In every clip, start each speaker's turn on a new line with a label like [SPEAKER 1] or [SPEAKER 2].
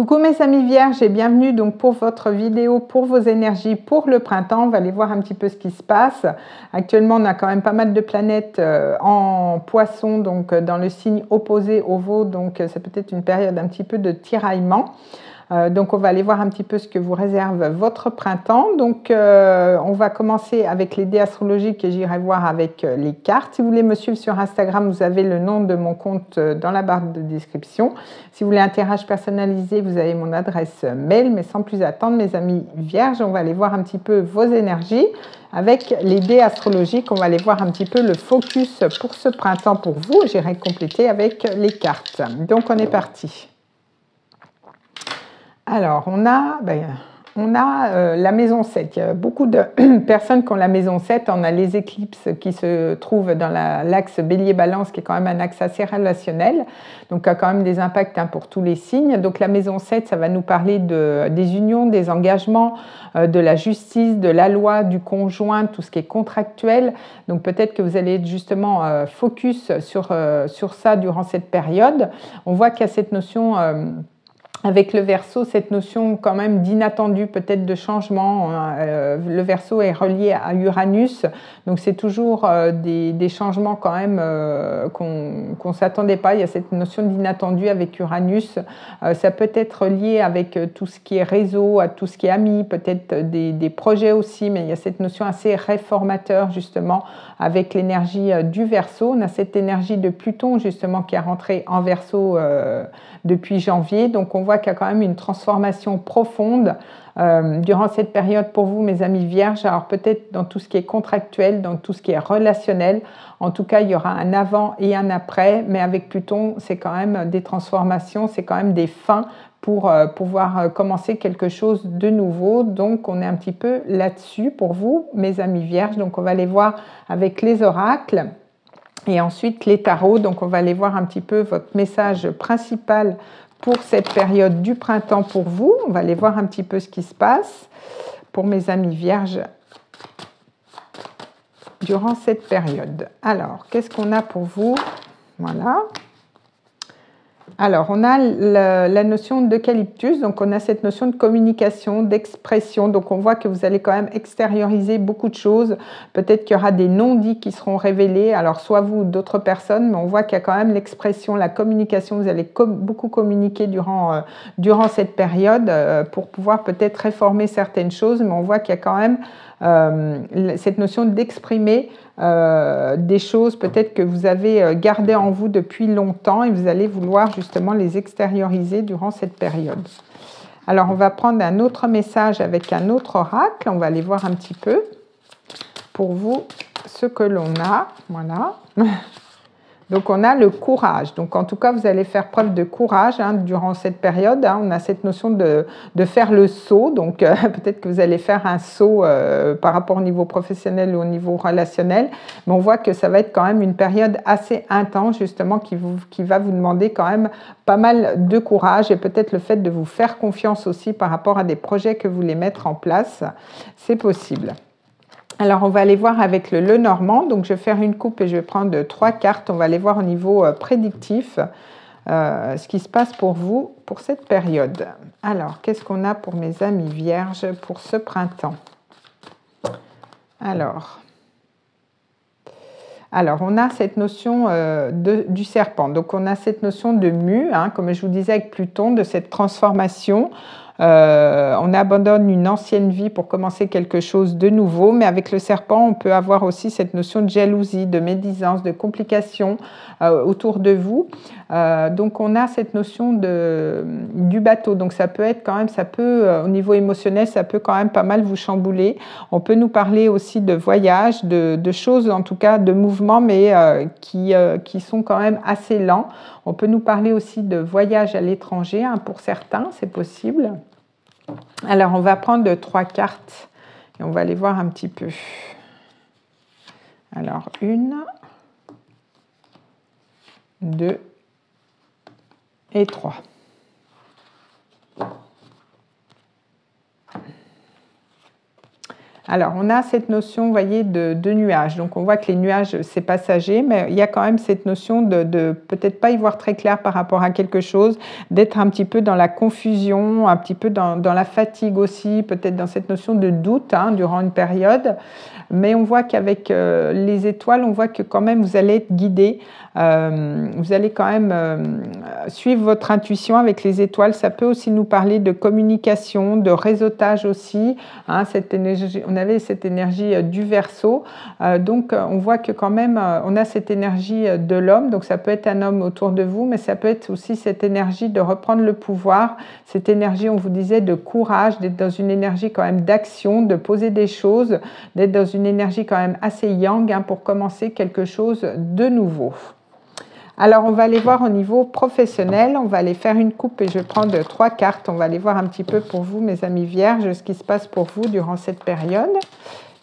[SPEAKER 1] Coucou mes amis vierges et bienvenue donc pour votre vidéo pour vos énergies pour le printemps. On va aller voir un petit peu ce qui se passe. Actuellement, on a quand même pas mal de planètes en poisson, donc dans le signe opposé au Vœu, donc c'est peut-être une période un petit peu de tiraillement. Donc on va aller voir un petit peu ce que vous réserve votre printemps. Donc on va commencer avec les dés astrologiques et j'irai voir avec les cartes. Si vous voulez me suivre sur Instagram, vous avez le nom de mon compte dans la barre de description. Si vous voulez un tirage personnalisé, vous avez mon adresse mail. Mais sans plus attendre, mes amis vierges, on va aller voir un petit peu vos énergies. Avec les dés astrologiques, on va aller voir un petit peu le focus pour ce printemps pour vous. J'irai compléter avec les cartes. Donc on est parti. Alors, on a la maison 7. Il y a beaucoup de personnes qui ont la maison 7. On a les éclipses qui se trouvent dans l'axe Bélier-Balance, qui est quand même un axe assez relationnel. Donc, il y a quand même des impacts pour tous les signes. Donc, la maison 7, ça va nous parler des unions, des engagements, de la justice, de la loi, du conjoint, tout ce qui est contractuel. Donc, peut-être que vous allez être justement focus sur ça durant cette période. On voit qu'il y a cette notion... avec le Verseau, cette notion quand même d'inattendu, peut-être de changement. Le Verseau est relié à Uranus, donc c'est toujours des changements quand même qu'on ne s'attendait pas. Il y a cette notion d'inattendu avec Uranus. Ça peut être lié avec tout ce qui est réseau, à tout ce qui est amis, peut-être des projets aussi, mais il y a cette notion assez réformateur justement avec l'énergie du Verseau. On a cette énergie de Pluton justement qui est rentrée en Verseau depuis janvier, donc on voit qu'il y a quand même une transformation profonde durant cette période pour vous, mes amis vierges. Alors peut-être dans tout ce qui est contractuel, dans tout ce qui est relationnel, en tout cas il y aura un avant et un après, mais avec Pluton c'est quand même des transformations, c'est quand même des fins pour pouvoir commencer quelque chose de nouveau. Donc on est un petit peu là-dessus pour vous, mes amis vierges. Donc on va aller voir avec les oracles. Et ensuite, les tarots, donc on va aller voir un petit peu votre message principal pour cette période du printemps pour vous. On va aller voir un petit peu ce qui se passe pour mes amis vierges durant cette période. Alors, qu'est-ce qu'on a pour vous? Voilà. Alors, on a la notion d'eucalyptus, donc on a cette notion de communication, d'expression, donc on voit que vous allez quand même extérioriser beaucoup de choses, peut-être qu'il y aura des non-dits qui seront révélés, alors soit vous ou d'autres personnes, mais on voit qu'il y a quand même l'expression, la communication, vous allez beaucoup communiquer durant cette période pour pouvoir peut-être réformer certaines choses, mais on voit qu'il y a quand même cette notion d'exprimer des choses peut-être que vous avez gardées en vous depuis longtemps et vous allez vouloir justement les extérioriser durant cette période. Alors on va prendre un autre message avec un autre oracle, on va aller voir un petit peu pour vous ce que l'on a. Voilà. Donc on a le courage. Donc en tout cas, vous allez faire preuve de courage durant cette période. On a cette notion de faire le saut. Donc peut-être que vous allez faire un saut par rapport au niveau professionnel ou au niveau relationnel. Mais on voit que ça va être quand même une période assez intense justement qui va vous demander quand même pas mal de courage et peut-être le fait de vous faire confiance aussi par rapport à des projets que vous voulez mettre en place. C'est possible. Alors, on va aller voir avec le Lenormand. Donc, je vais faire une coupe et je vais prendre 3 cartes. On va aller voir au niveau prédictif ce qui se passe pour vous pour cette période. Alors, qu'est-ce qu'on a pour mes amis vierges pour ce printemps? Alors, on a cette notion du serpent. Donc, on a cette notion de mue, comme je vous disais avec Pluton, de cette transformation. On abandonne une ancienne vie pour commencer quelque chose de nouveau, mais avec le serpent, on peut avoir aussi cette notion de jalousie, de médisance, de complications autour de vous. Donc, on a cette notion du bateau. Donc, ça peut être quand même, au niveau émotionnel, ça peut quand même pas mal vous chambouler. On peut nous parler aussi de voyages, de choses, en tout cas, de mouvements, mais qui sont quand même assez lents. On peut nous parler aussi de voyages à l'étranger, pour certains, c'est possible. Alors, on va prendre 3 cartes et on va aller voir un petit peu. Alors, 1, 2 et 3. Alors, on a cette notion, vous voyez, de nuages. Donc, on voit que les nuages, c'est passager, mais il y a quand même cette notion de peut-être pas y voir très clair par rapport à quelque chose, d'être un petit peu dans la confusion, un petit peu dans la fatigue aussi, peut-être dans cette notion de doute durant une période. Mais on voit qu'avec les étoiles, on voit que quand même vous allez être guidé. Vous allez quand même suivre votre intuition avec les étoiles. Ça peut aussi nous parler de communication, de réseautage aussi. Cette énergie, on avait cette énergie du Verseau. Donc on voit que quand même on a cette énergie de l'homme. Donc ça peut être un homme autour de vous, mais ça peut être aussi cette énergie de reprendre le pouvoir. Cette énergie, on vous disait, de courage, d'être dans une énergie quand même d'action, de poser des choses, d'être dans une énergie quand même assez yang pour commencer quelque chose de nouveau. Alors, on va aller voir au niveau professionnel. On va aller faire une coupe et je vais prendre 3 cartes. On va aller voir un petit peu pour vous, mes amis vierges, ce qui se passe pour vous durant cette période.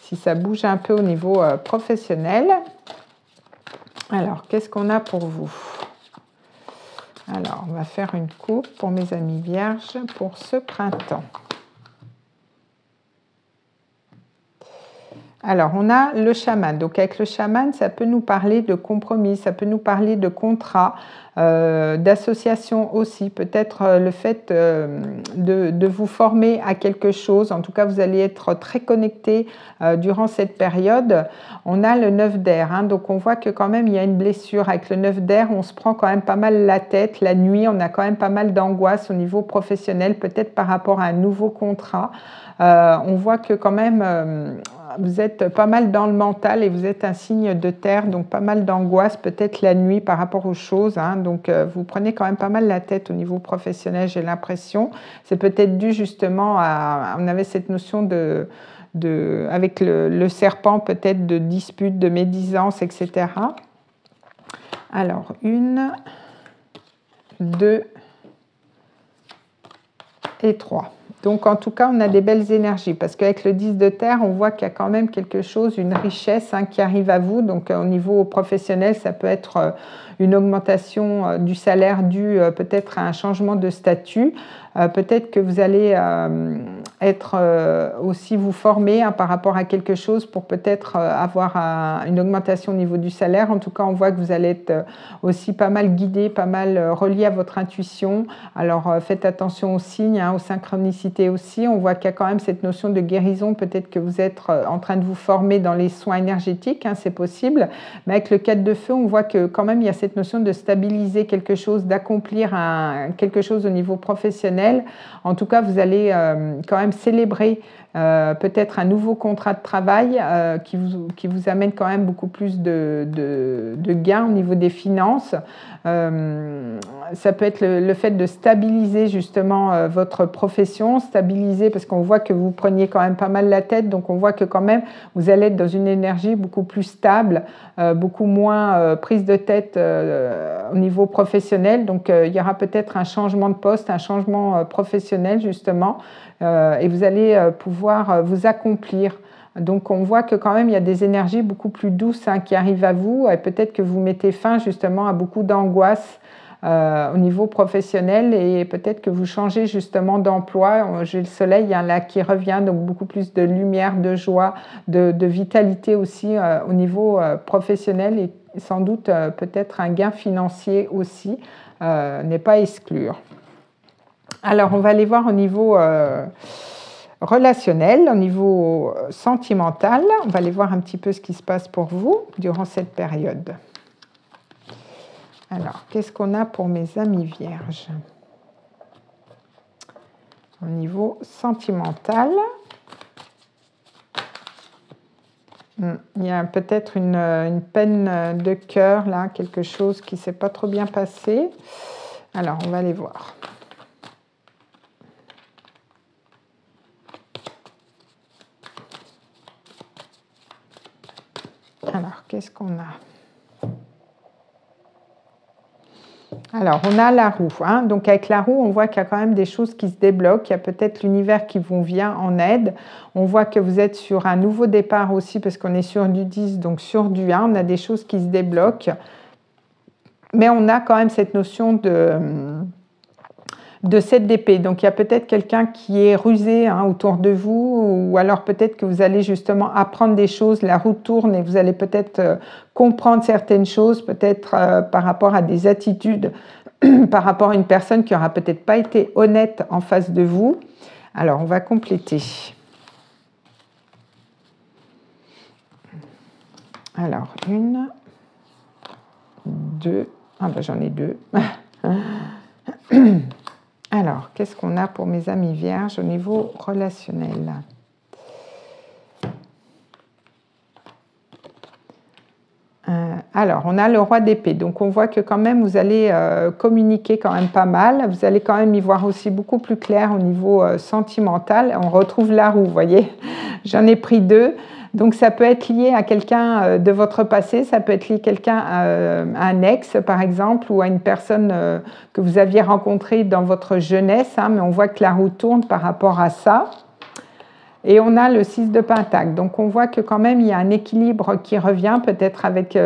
[SPEAKER 1] Si ça bouge un peu au niveau professionnel. Alors, qu'est-ce qu'on a pour vous? Alors, on va faire une coupe pour mes amis vierges pour ce printemps. Alors, on a le chaman. Donc, avec le chaman, ça peut nous parler de compromis, ça peut nous parler de contrat, d'association aussi. Peut-être le fait de vous former à quelque chose. En tout cas, vous allez être très connecté durant cette période. On a le 9 d'air. Donc, on voit que quand même, il y a une blessure. Avec le 9 d'air, on se prend quand même pas mal la tête. La nuit, on a quand même pas mal d'angoisse au niveau professionnel, peut-être par rapport à un nouveau contrat. On voit que quand même, vous êtes pas mal dans le mental et vous êtes un signe de terre, donc pas mal d'angoisse, peut-être la nuit par rapport aux choses. Donc, vous prenez quand même pas mal la tête au niveau professionnel, j'ai l'impression. C'est peut-être dû justement à... On avait cette notion avec le serpent, peut-être de dispute, de médisance, etc. Alors, 1, 2 et 3. Donc, en tout cas, on a des belles énergies parce qu'avec le 10 de terre, on voit qu'il y a quand même quelque chose, une richesse qui arrive à vous. Donc, au niveau professionnel, ça peut être une augmentation du salaire due peut-être à un changement de statut. Peut-être que vous allez être aussi vous former par rapport à quelque chose pour peut-être avoir une augmentation au niveau du salaire. En tout cas, on voit que vous allez être aussi pas mal guidé, pas mal relié à votre intuition. Alors, faites attention aux signes, aux synchronicités aussi. On voit qu'il y a quand même cette notion de guérison. Peut-être que vous êtes en train de vous former dans les soins énergétiques, c'est possible. Mais avec le 4 de feu, on voit que quand même, il y a cette notion de stabiliser quelque chose, d'accomplir quelque chose au niveau professionnel. En tout cas, vous allez quand même célébrer peut-être un nouveau contrat de travail qui vous amène quand même beaucoup plus de gains au niveau des finances. Ça peut être le fait de stabiliser justement votre profession, stabiliser parce qu'on voit que vous preniez quand même pas mal la tête, donc on voit que quand même vous allez être dans une énergie beaucoup plus stable, beaucoup moins prise de tête au niveau professionnel. Donc il y aura peut-être un changement de poste, un changement professionnel justement, et vous allez pouvoir vous accomplir. Donc on voit que quand même il y a des énergies beaucoup plus douces qui arrivent à vous, et peut-être que vous mettez fin justement à beaucoup d'angoisse au niveau professionnel, et peut-être que vous changez justement d'emploi. J'ai le soleil là qui revient, donc beaucoup plus de lumière, de joie, de vitalité aussi au niveau professionnel, et sans doute peut-être un gain financier aussi n'est pas à exclure. Alors on va aller voir au niveau relationnel, au niveau sentimental. On va aller voir un petit peu ce qui se passe pour vous durant cette période. Alors, qu'est-ce qu'on a pour mes amis vierges? Au niveau sentimental, il y a peut-être une peine de cœur, là, quelque chose qui ne s'est pas trop bien passé. Alors, on va aller voir. Alors, qu'est-ce qu'on a? Alors, on a la roue. Donc, avec la roue, on voit qu'il y a quand même des choses qui se débloquent. Il y a peut-être l'univers qui vous vient en aide. On voit que vous êtes sur un nouveau départ aussi, parce qu'on est sur du 10, donc sur du 1. On a des choses qui se débloquent. Mais on a quand même cette notion de 7 d'épée. Donc il y a peut-être quelqu'un qui est rusé hein, autour de vous, ou alors peut-être que vous allez justement apprendre des choses, la roue tourne et vous allez peut-être comprendre certaines choses, peut-être par rapport à des attitudes, par rapport à une personne qui n'aura peut-être pas été honnête en face de vous. Alors on va compléter. Alors, 1, 2, ah ben j'en ai 2. Alors, qu'est-ce qu'on a pour mes amis vierges au niveau relationnel? Alors, on a le roi d'épée. Donc, on voit que quand même, vous allez communiquer quand même pas mal. Vous allez quand même y voir aussi beaucoup plus clair au niveau sentimental. On retrouve la roue, vous voyez. J'en ai pris 2. Donc, ça peut être lié à quelqu'un de votre passé. Ça peut être lié à quelqu'un, à un ex, par exemple, ou à une personne que vous aviez rencontrée dans votre jeunesse. Hein, mais on voit que la roue tourne par rapport à ça. Et on a le 6 de Pentacle. Donc, on voit que quand même, il y a un équilibre qui revient peut-être avec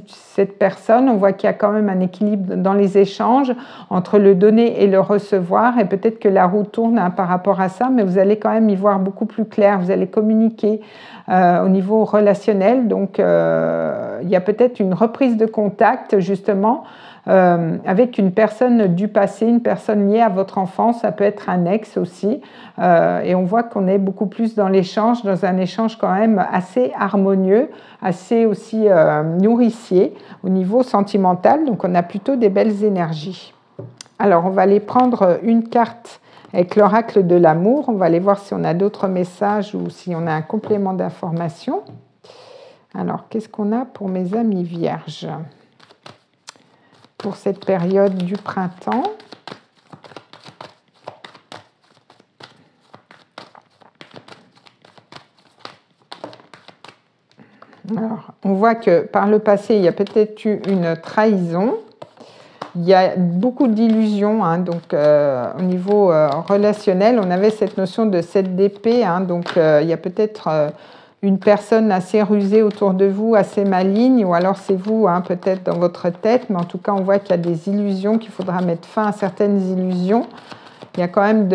[SPEAKER 1] cette personne. On voit qu'il y a quand même un équilibre dans les échanges entre le donner et le recevoir. Et peut-être que la roue tourne hein, par rapport à ça, mais vous allez quand même y voir beaucoup plus clair. Vous allez communiquer au niveau relationnel. Donc, il y a peut-être une reprise de contact, justement, avec une personne du passé, une personne liée à votre enfance, ça peut être un ex aussi, et on voit qu'on est beaucoup plus dans l'échange, dans un échange quand même assez harmonieux, assez aussi nourricier au niveau sentimental, donc on a plutôt des belles énergies. Alors on va aller prendre une carte avec l'oracle de l'amour, on va aller voir si on a d'autres messages ou si on a un complément d'information. Alors qu'est-ce qu'on a pour mes amis vierges pour cette période du printemps? Alors, on voit que par le passé, il y a peut-être eu une trahison. Il y a beaucoup d'illusions, hein, donc au niveau relationnel, on avait cette notion de 7 d'épée, hein, donc il y a peut-être une personne assez rusée autour de vous, assez maligne, ou alors c'est vous, hein, peut-être dans votre tête, mais en tout cas, on voit qu'il y a des illusions, qu'il faudra mettre fin à certaines illusions. Il y a quand même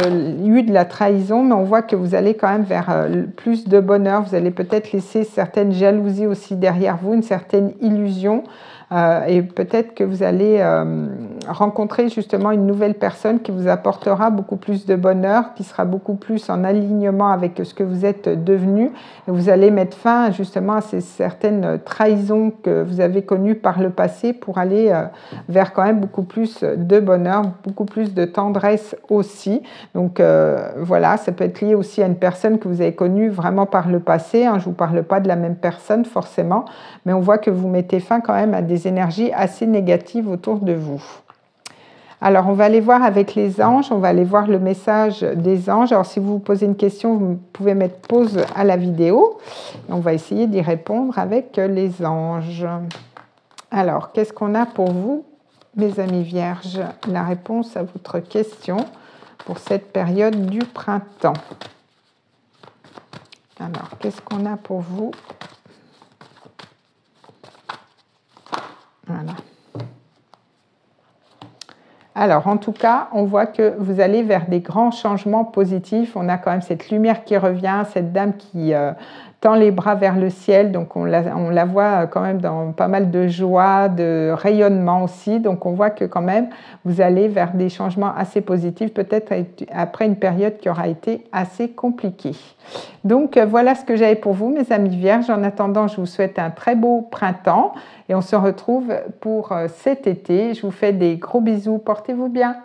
[SPEAKER 1] eu de la trahison, mais on voit que vous allez quand même vers plus de bonheur. Vous allez peut-être laisser certaines jalousies aussi derrière vous, une certaine illusion. Et peut-être que vous allez rencontrer justement une nouvelle personne qui vous apportera beaucoup plus de bonheur, qui sera beaucoup plus en alignement avec ce que vous êtes devenu. Et vous allez mettre fin justement à ces certaines trahisons que vous avez connues par le passé pour aller vers quand même beaucoup plus de bonheur, beaucoup plus de tendresse aussi. Donc voilà, ça peut être lié aussi à une personne que vous avez connue vraiment par le passé. Hein. Je ne vous parle pas de la même personne forcément, mais on voit que vous mettez fin quand même à des énergies assez négatives autour de vous. Alors, on va aller voir avec les anges, on va aller voir le message des anges. Alors, si vous vous posez une question, vous pouvez mettre pause à la vidéo. On va essayer d'y répondre avec les anges. Alors, qu'est-ce qu'on a pour vous, mes amis vierges? La réponse à votre question pour cette période du printemps. Alors, qu'est-ce qu'on a pour vous? Voilà. Alors, en tout cas, on voit que vous allez vers des grands changements positifs. On a quand même cette lumière qui revient, cette dame qui tend les bras vers le ciel. Donc, on la voit quand même dans pas mal de joie, de rayonnement aussi. Donc, on voit que quand même, vous allez vers des changements assez positifs, peut-être après une période qui aura été assez compliquée. Donc, voilà ce que j'avais pour vous, mes amis vierges. En attendant, je vous souhaite un très beau printemps et on se retrouve pour cet été. Je vous fais des gros bisous. Portez-vous bien.